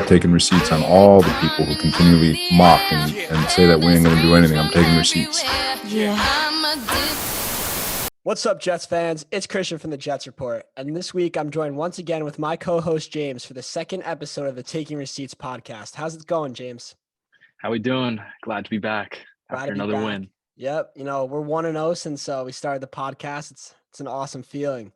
taking receipts on all the people who continually mock and say that we ain't going to do anything. I'm taking receipts. What's up, Jets fans? It's Christian from the Jets Report, and this week I'm joined once again with my co-host James for the second episode of the Taking Receipts podcast. How's it going, James? How we doing? Glad to be back after another win. Yep, we're 1-0 since we started the podcast. It's an awesome feeling.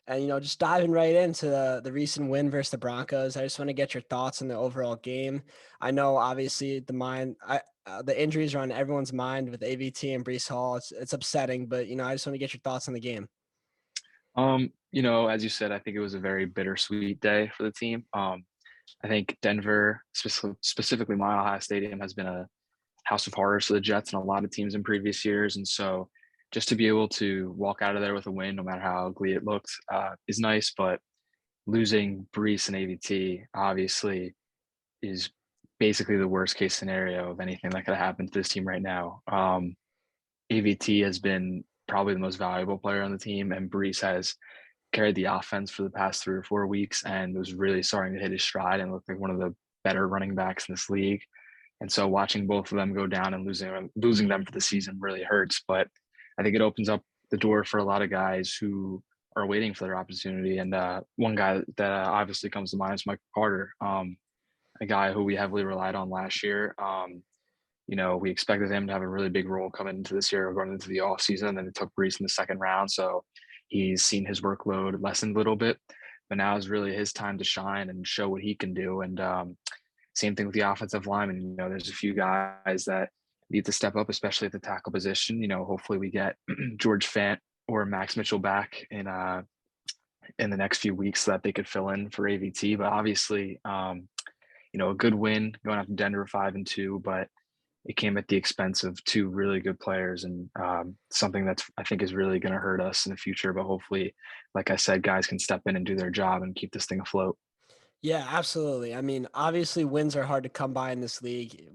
And, just diving right into the recent win versus the Broncos, I just want to get your thoughts on the overall game. I know, obviously, the injuries are on everyone's mind with AVT and Breece Hall. It's upsetting, but, I just want to get your thoughts on the game. As you said, I think it was a very bittersweet day for the team. I think Denver, specifically Mile High Stadium, has been a house of horrors for the Jets and a lot of teams in previous years. And so just to be able to walk out of there with a win, no matter how ugly it looked, is nice. But losing Breece and AVT obviously is basically the worst case scenario of anything that could happen to this team right now. AVT has been probably the most valuable player on the team, and Breece has carried the offense for the past 3 or 4 weeks and was really starting to hit his stride and look like one of the better running backs in this league. And so watching both of them go down and losing them for the season really hurts. But I think it opens up the door for a lot of guys who are waiting for their opportunity. And one guy that obviously comes to mind is Michael Carter, a guy who we heavily relied on last year. We expected him to have a really big role coming into this year, going into the offseason, and then it took Breece in the second round. So he's seen his workload lessen a little bit, but now is really his time to shine and show what he can do. And same thing with the offensive linemen. There's a few guys that need to step up, especially at the tackle position. Hopefully we get George Fant or Max Mitchell back in the next few weeks so that they could fill in for AVT. But obviously, a good win going out to Denver 5-2, but it came at the expense of 2 really good players and something that's I think is really going to hurt us in the future. But hopefully, like I said, guys can step in and do their job and keep this thing afloat. Yeah, absolutely. I mean, obviously wins are hard to come by in this league.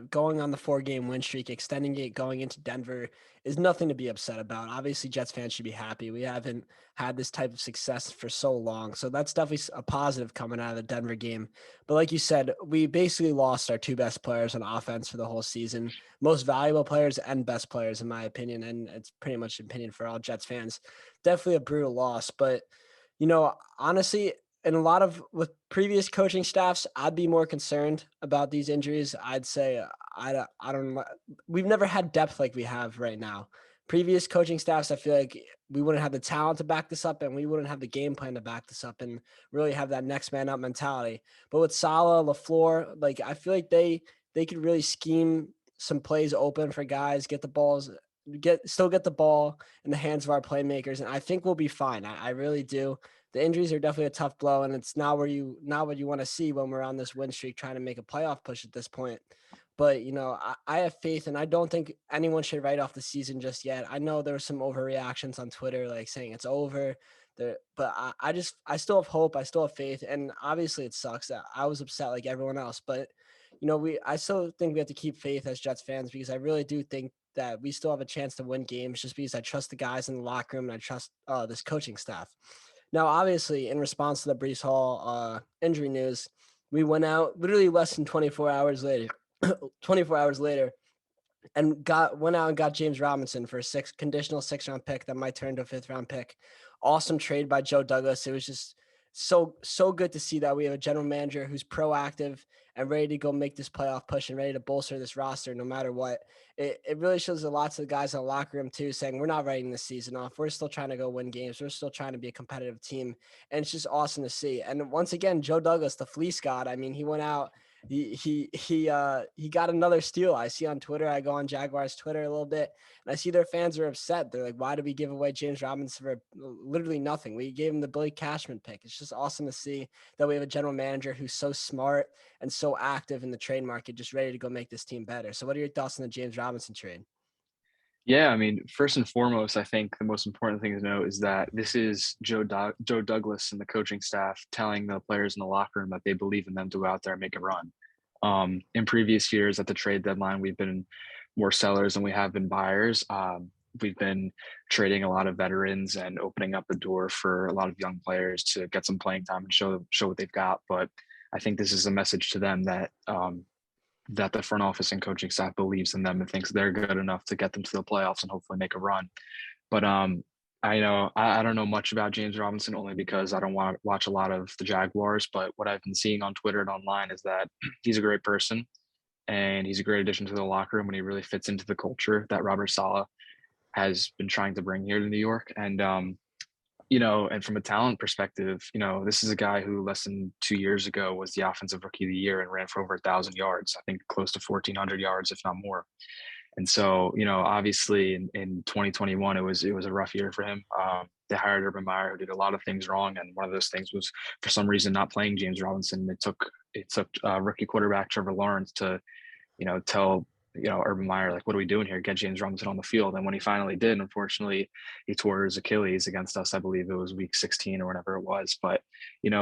Going on the 4-game win streak, extending it, going into Denver is nothing to be upset about. Obviously, Jets fans should be happy. We haven't had this type of success for so long. So that's definitely a positive coming out of the Denver game. But like you said, we basically lost our 2 best players on offense for the whole season, most valuable players and best players, in my opinion. And it's pretty much an opinion for all Jets fans. Definitely a brutal loss. But, honestly, and with previous coaching staffs, I'd be more concerned about these injuries. I'd say I don't. We've never had depth like we have right now. Previous coaching staffs, I feel like we wouldn't have the talent to back this up, and we wouldn't have the game plan to back this up, and really have that next man up mentality. But with Saleh, LaFleur, I feel like they could really scheme some plays open for guys, get the ball in the hands of our playmakers, and I think we'll be fine. I really do. The injuries are definitely a tough blow, and it's not what you want to see when we're on this win streak trying to make a playoff push at this point. But, I have faith, and I don't think anyone should write off the season just yet. I know there were some overreactions on Twitter, saying it's over. But I still have hope. I still have faith. And obviously it sucks that I was upset like everyone else. But, I still think we have to keep faith as Jets fans, because I really do think that we still have a chance to win games, just because I trust the guys in the locker room and I trust this coaching staff. Now, obviously, in response to the Breece Hall injury news, we went out literally less than 24 hours later, and got James Robinson for a conditional 6-round pick that might turn to a 5th-round pick. Awesome trade by Joe Douglas. It was just so good to see that we have a general manager who's proactive and ready to go make this playoff push and ready to bolster this roster no matter what. It really shows a lot to the guys in the locker room too, saying we're not writing this season off. We're still trying to go win games. We're still trying to be a competitive team. And it's just awesome to see. And once again, Joe Douglas, the fleece god, I mean, he went out. He got another steal. I see on Twitter, I go on Jaguars Twitter a little bit, and I see their fans are upset. They're like, why did we give away James Robinson for literally nothing? We gave him the Billy Cashman pick. It's just awesome to see that we have a general manager who's so smart and so active in the trade market, just ready to go make this team better. So what are your thoughts on the James Robinson trade? Yeah, I mean, first and foremost, I think the most important thing to note is that this is Joe Douglas and the coaching staff telling the players in the locker room that they believe in them to go out there and make a run. In previous years at the trade deadline, we've been more sellers than we have been buyers. We've been trading a lot of veterans and opening up the door for a lot of young players to get some playing time and show what they've got. But I think this is a message to them that that the front office and coaching staff believes in them and thinks they're good enough to get them to the playoffs and hopefully make a run. But I know I don't know much about James Robinson only because I don't watch a lot of the Jaguars. But what I've been seeing on Twitter and online is that he's a great person and he's a great addition to the locker room, and he really fits into the culture that Robert Saleh has been trying to bring here to New York. And and from a talent perspective, this is a guy who less than 2 years ago was the offensive rookie of the year and ran for over 1,000 yards. I think close to 1,400 yards, if not more. And so, obviously in 2021, it was a rough year for him. They hired Urban Meyer, who did a lot of things wrong, and one of those things was for some reason not playing James Robinson. It took rookie quarterback Trevor Lawrence to, tell Urban Meyer, like, what are we doing here? Get James Robinson on the field. And when he finally did, unfortunately, he tore his Achilles against us. I believe it was week 16 or whatever it was. But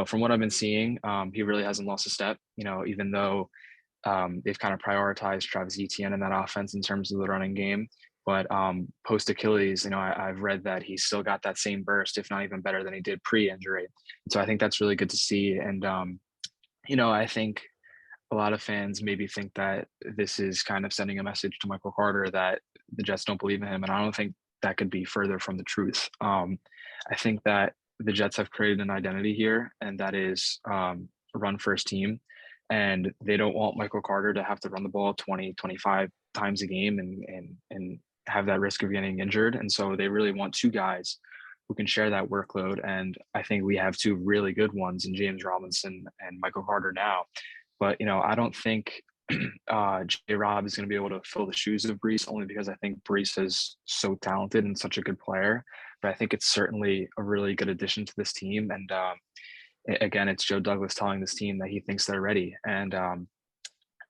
from what I've been seeing, he really hasn't lost a step. Even though they've kind of prioritized Travis Etienne in that offense in terms of the running game. But post Achilles, I've read that he's still got that same burst, if not even better than he did pre-injury. And so I think that's really good to see. And I think a lot of fans maybe think that this is kind of sending a message to Michael Carter that the Jets don't believe in him, and I don't think that could be further from the truth. I think that the Jets have created an identity here, and that is a run first team. And they don't want Michael Carter to have to run the ball 20, 25 times a game and have that risk of getting injured. And so they really want two guys who can share that workload. And I think we have two really good ones in James Robinson and Michael Carter now. But, I don't think J-Rob is going to be able to fill the shoes of Breece, only because I think Breece is so talented and such a good player. But I think it's certainly a really good addition to this team. And again, it's Joe Douglas telling this team that he thinks they're ready. And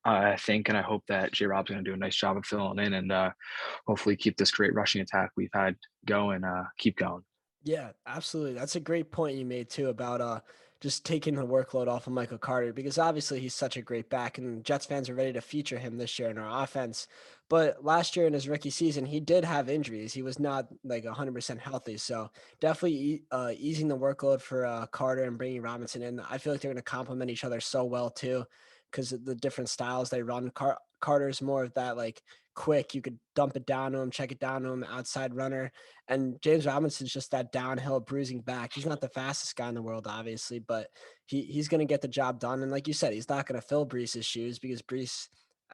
I think and I hope that J-Rob's going to do a nice job of filling in and hopefully keep this great rushing attack we've had going, keep going. Yeah, absolutely. That's a great point you made too about just taking the workload off of Michael Carter, because obviously he's such a great back and Jets fans are ready to feature him this year in our offense. But last year in his rookie season, he did have injuries. He was not like 100% healthy. So definitely easing the workload for Carter and bringing Robinson in. I feel like they're going to complement each other so well too, because of the different styles they run. Carter's more of that like quick, you could dump it down to him, check it down to him, outside runner. And James Robinson's just that downhill bruising back. He's not the fastest guy in the world, obviously, but he's going to get the job done. And like you said, he's not going to fill Breece's shoes, because Breece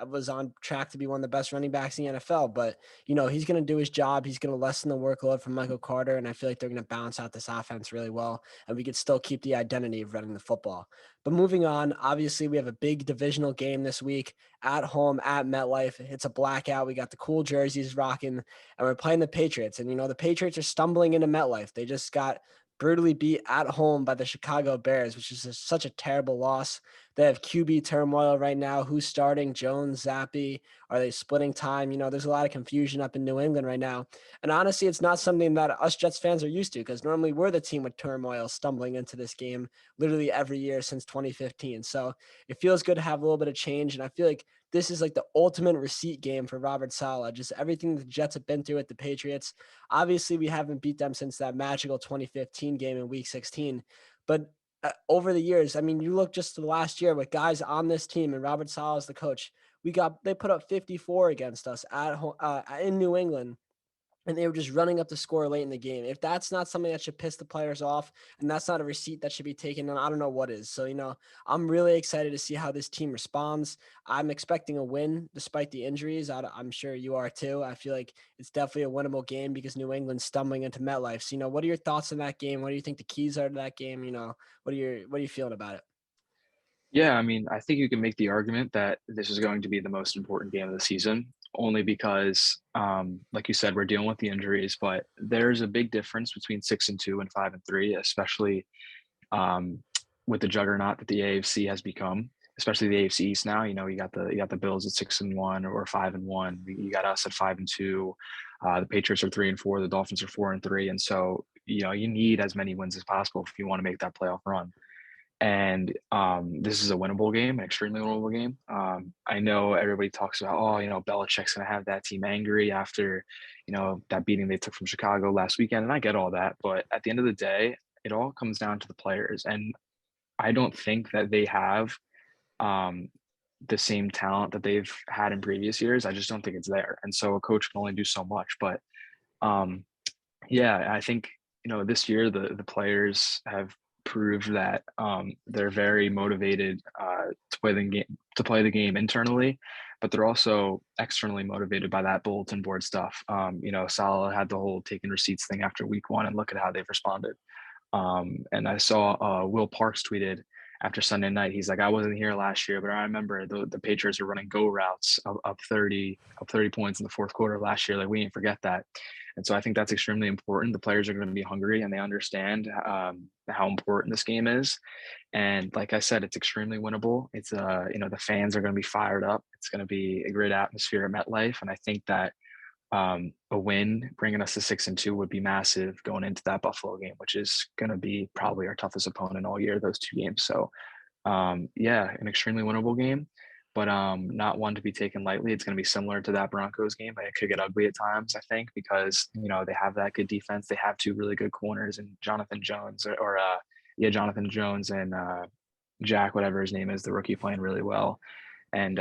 was on track to be one of the best running backs in the NFL. But, he's going to do his job. He's going to lessen the workload from Michael Carter. And I feel like they're going to balance out this offense really well. And we could still keep the identity of running the football. But moving on, obviously, we have a big divisional game this week at home at MetLife. It's a blackout. We got the cool jerseys rocking, and we're playing the Patriots. And, the Patriots are stumbling into MetLife. They just got brutally beat at home by the Chicago Bears, which is such a terrible loss. They have QB turmoil right now. Who's starting? Jones, Zappi? Are they splitting time? There's a lot of confusion up in New England right now. And honestly, it's not something that us Jets fans are used to, because normally we're the team with turmoil stumbling into this game literally every year since 2015. So it feels good to have a little bit of change. And I feel like this is like the ultimate receipt game for Robert Saleh. Just everything the Jets have been through with the Patriots. Obviously, we haven't beat them since that magical 2015 game in Week 16. But over the years, I mean, you look just to the last year with guys on this team and Robert Saleh as the coach. They put up 54 against us at home in New England, and they were just running up the score late in the game. If that's not something that should piss the players off, and that's not a receipt that should be taken, then I don't know what is. So, I'm really excited to see how this team responds. I'm expecting a win despite the injuries. I'm sure you are too. I feel like it's definitely a winnable game because New England's stumbling into MetLife. So, what are your thoughts on that game? What do you think the keys are to that game? What are you feeling about it? Yeah, I mean, I think you can make the argument that this is going to be the most important game of the season, only because, like you said, we're dealing with the injuries, but there's a big difference between 6-2 and 5-3, especially um, with the juggernaut that the AFC has become, especially the AFC East now. You got the Bills at 6-1 or 5-1. You got us at 5-2. The Patriots are 3-4. The Dolphins are 4-3, and so you need as many wins as possible if you want to make that playoff run. And this is a winnable game, an extremely winnable game. I know everybody talks about, Belichick's going to have that team angry after, that beating they took from Chicago last weekend. And I get all that. But at the end of the day, it all comes down to the players. And I don't think that they have um, the same talent that they've had in previous years. I just don't think it's there. And so a coach can only do so much. But um, yeah, I think, this year the players have proved that they're very motivated to play the game internally, but they're also externally motivated by that bulletin board stuff. Salah had the whole taking receipts thing after week one, and look at how they've responded. And I saw Will Parks tweeted after Sunday night. He's like, I wasn't here last year, but I remember the Patriots were running go routes up 30 points in the fourth quarter of last year. Like, we didn't forget that. And so I think that's extremely important. The players are going to be hungry and they understand how important this game is. And like I said, it's extremely winnable. It's the fans are going to be fired up. It's going to be a great atmosphere at MetLife. And I think that a win bringing us to 6-2 would be massive going into that Buffalo game, which is going to be probably our toughest opponent all year, those two games. So yeah, an extremely winnable game, but not one to be taken lightly. It's going to be similar to that Broncos game, but it could get ugly at times, I think, because they have that good defense. They have two really good corners, and Jonathan Jones Jonathan Jones and Jack, whatever his name is, the rookie, playing really well. And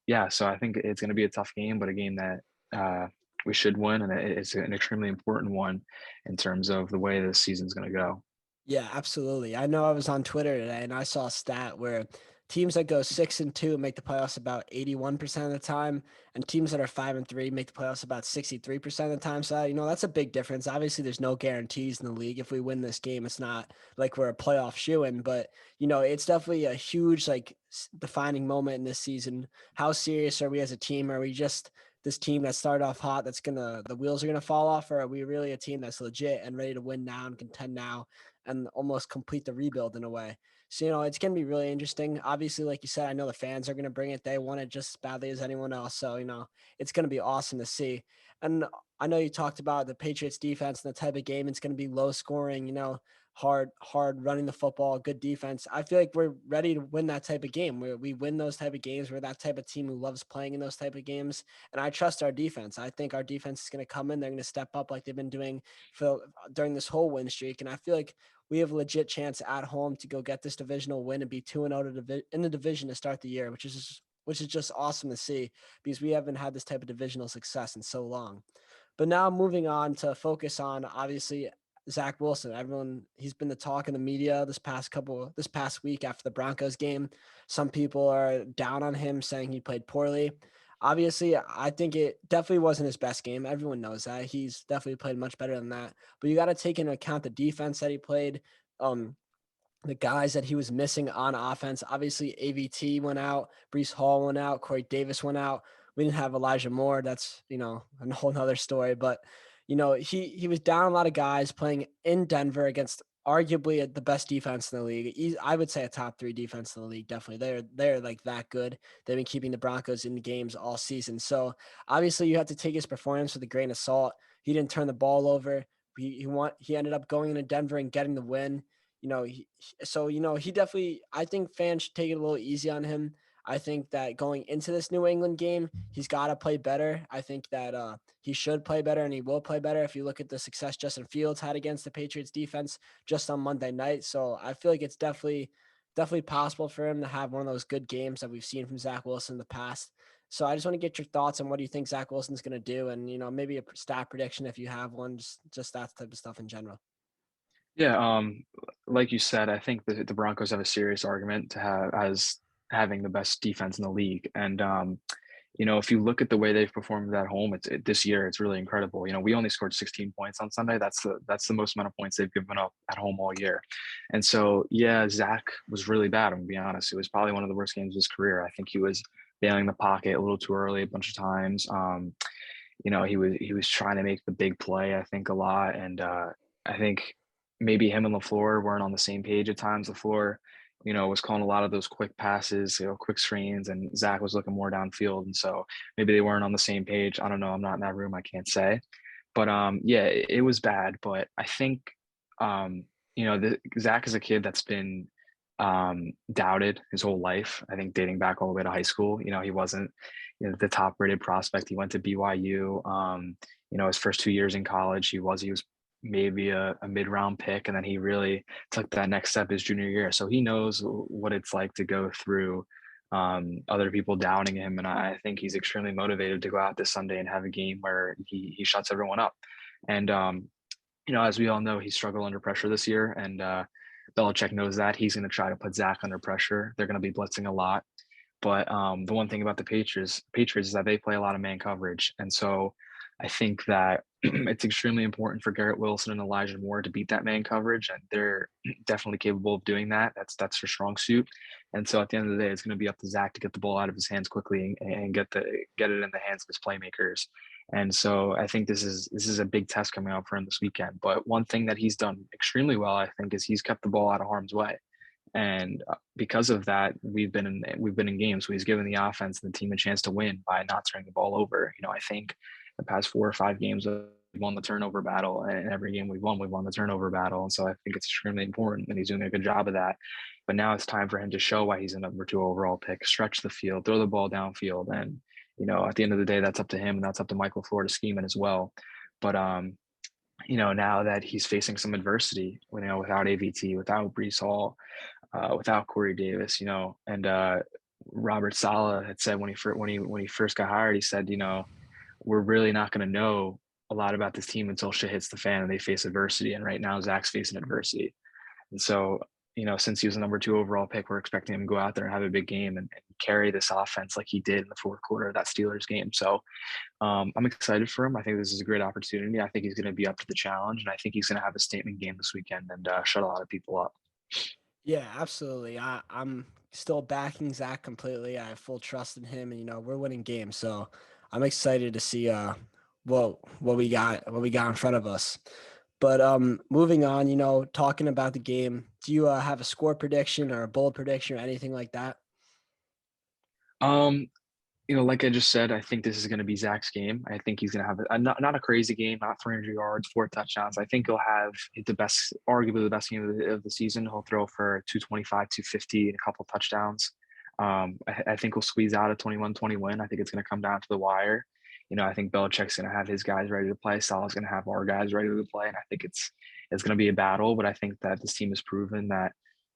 yeah, so I think it's going to be a tough game, but a game that we should win, and it's an extremely important one in terms of the way this season's going to go. Yeah, absolutely. I know I was on Twitter today and I saw a stat where teams that go 6-2 make the playoffs about 81% of the time, and teams that are 5-3 make the playoffs about 63% of the time. So, that's a big difference. Obviously, there's no guarantees in the league. If we win this game, it's not like we're a playoff shoo-in, but it's definitely a huge defining moment in this season. How serious are we as a team? Are we just this team that started off hot the wheels are gonna fall off, or are we really a team that's legit and ready to win now and contend now and almost complete the rebuild in a way? So, it's going to be really interesting. Obviously, like you said, I know the fans are going to bring it. They want it just as badly as anyone else. So, it's going to be awesome to see. And I know you talked about the Patriots defense and the type of game. It's going to be low scoring, hard running the football, good defense. I feel like we're ready to win that type of game. We win those type of games. We're that type of team who loves playing in those type of games. And I trust our defense. I think our defense is going to come in. They're going to step up like they've been doing during this whole win streak. And I feel like we have a legit chance at home to go get this divisional win and be 2-0 in the division to start the year, which is just awesome to see because we haven't had this type of divisional success in so long. But now moving on to focus on, obviously, Zach Wilson. He's been the talk in the media this past week after the Broncos game. Some people are down on him, saying he played poorly. Obviously, I think it definitely wasn't his best game. Everyone knows that. He's definitely played much better than that. But you got to take into account the defense that he played, the guys that he was missing on offense. Obviously, AVT went out, Breece Hall went out, Corey Davis went out. We didn't have Elijah Moore. That's, a whole nother story. But, he was down a lot of guys playing in Denver against arguably the best defense in the league. I would say a top 3 defense in the league. Definitely. They're like that good. They've been keeping the Broncos in the games all season. So obviously you have to take his performance with a grain of salt. He didn't turn the ball over. He ended up going into Denver and getting the win. He definitely, I think fans should take it a little easy on him. I think that going into this New England game, he's got to play better. I think that he should play better, and he will play better if you look at the success Justin Fields had against the Patriots defense just on Monday night. So I feel like it's definitely possible for him to have one of those good games that we've seen from Zach Wilson in the past. So I just want to get your thoughts on what do you think Zach Wilson's going to do, and maybe a stat prediction if you have one, just that type of stuff in general. Yeah, like you said, I think the Broncos have a serious argument to have as having the best defense in the league. And if you look at the way they've performed at home, this year it's really incredible. We only scored 16 points on Sunday. That's the most amount of points they've given up at home all year. And so yeah, Zach was really bad. I'm gonna be honest. It was probably one of the worst games of his career. I think he was bailing the pocket a little too early a bunch of times. He was trying to make the big play, I think, a lot. And I think maybe him and LaFleur weren't on the same page at times. LaFleur, was calling a lot of those quick passes, quick screens, and Zach was looking more downfield. And so maybe they weren't on the same page. I don't know. I'm not in that room. I can't say. But yeah, it was bad. But I think, Zach is a kid that's been doubted his whole life. I think dating back all the way to high school. He wasn't the top rated prospect. He went to BYU. His first 2 years in college, he was maybe a mid-round pick, and then he really took that next step his junior year. So he knows what it's like to go through other people doubting him, and I think he's extremely motivated to go out this Sunday and have a game where he shuts everyone up. And as we all know, he struggled under pressure this year, and Belichick knows that. He's going to try to put Zach under pressure. They're going to be blitzing a lot. But the one thing about the Patriots is that they play a lot of man coverage. And so I think that it's extremely important for Garrett Wilson and Elijah Moore to beat that man coverage. And they're definitely capable of doing that. That's their strong suit. And so at the end of the day, it's going to be up to Zach to get the ball out of his hands quickly and get it in the hands of his playmakers. And so I think this is a big test coming up for him this weekend. But one thing that he's done extremely well, I think, is he's kept the ball out of harm's way. And because of that, we've been in games where he's given the offense and the team a chance to win by not turning the ball over. I think the past 4 or 5 games we've won the turnover battle, and every game we've won the turnover battle. And so I think it's extremely important, and he's doing a good job of that. But now it's time for him to show why he's a number 2 overall pick, stretch the field, throw the ball downfield. And, at the end of the day, that's up to him, and that's up to Michael Flores to scheme it as well. But, now that he's facing some adversity, without AVT, without Brees Hall, without Corey Davis, and Robert Saleh had said when he first got hired, he said, we're really not going to know a lot about this team until shit hits the fan and they face adversity. And right now, Zach's facing adversity. And so, since he was a number 2 overall pick, we're expecting him to go out there and have a big game and carry this offense like he did in the fourth quarter of that Steelers game. So I'm excited for him. I think this is a great opportunity. I think he's going to be up to the challenge, and I think he's going to have a statement game this weekend and shut a lot of people up. Yeah, absolutely. I'm still backing Zach completely. I have full trust in him, and we're winning games, so I'm excited to see what we got in front of us. But moving on, talking about the game, do you have a score prediction or a bold prediction or anything like that? Like I just said, I think this is going to be Zach's game. I think he's going to have not a crazy game, not 300 yards, 4 touchdowns. I think he'll have arguably the best game of the season. He'll throw for 225, 250, and a couple touchdowns. I think he'll squeeze out a 21-20 win. I think it's going to come down to the wire. I think Belichick's going to have his guys ready to play. Saleh's going to have our guys ready to play, and I think it's going to be a battle. But I think that this team has proven that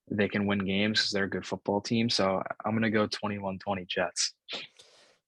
they can win games because they're a good football team. So I'm going to go 21-20 Jets.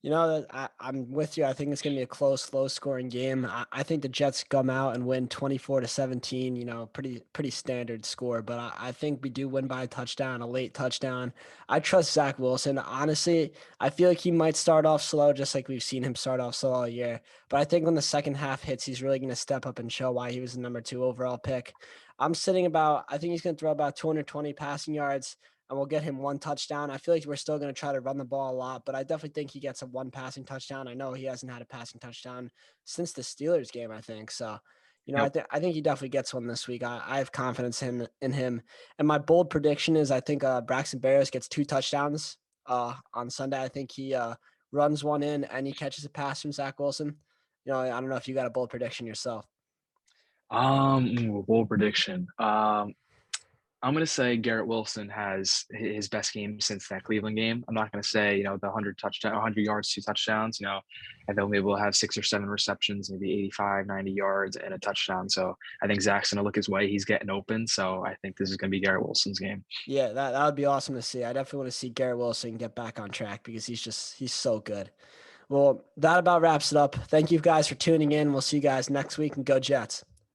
I'm with you. I think it's going to be a close, low-scoring game. I think the Jets come out and win 24-17. Pretty standard score. But I think we do win by a touchdown, a late touchdown. I trust Zach Wilson. Honestly, I feel like he might start off slow, just like we've seen him start off slow all year. But I think when the second half hits, he's really going to step up and show why he was the number 2 overall pick. I think he's going to throw about 220 passing yards, and we'll get him 1 touchdown. I feel like we're still going to try to run the ball a lot, but I definitely think he gets a 1 passing touchdown. I know he hasn't had a passing touchdown since the Steelers game, I think. So, Yep. I think he definitely gets one this week. I have confidence in him. And my bold prediction is I think Braxton Berrios gets 2 touchdowns on Sunday. I think he runs one in and he catches a pass from Zach Wilson. I don't know if you got a bold prediction yourself. Bold prediction. I'm going to say Garrett Wilson has his best game since that Cleveland game. I'm not going to say, the 100 yards, 2 touchdowns, and they'll be able to have 6 or 7 receptions, maybe 85, 90 yards and a touchdown. So I think Zach's going to look his way. He's getting open. So I think this is going to be Garrett Wilson's game. Yeah, that would be awesome to see. I definitely want to see Garrett Wilson get back on track because he's so good. Well, that about wraps it up. Thank you guys for tuning in. We'll see you guys next week, and go Jets.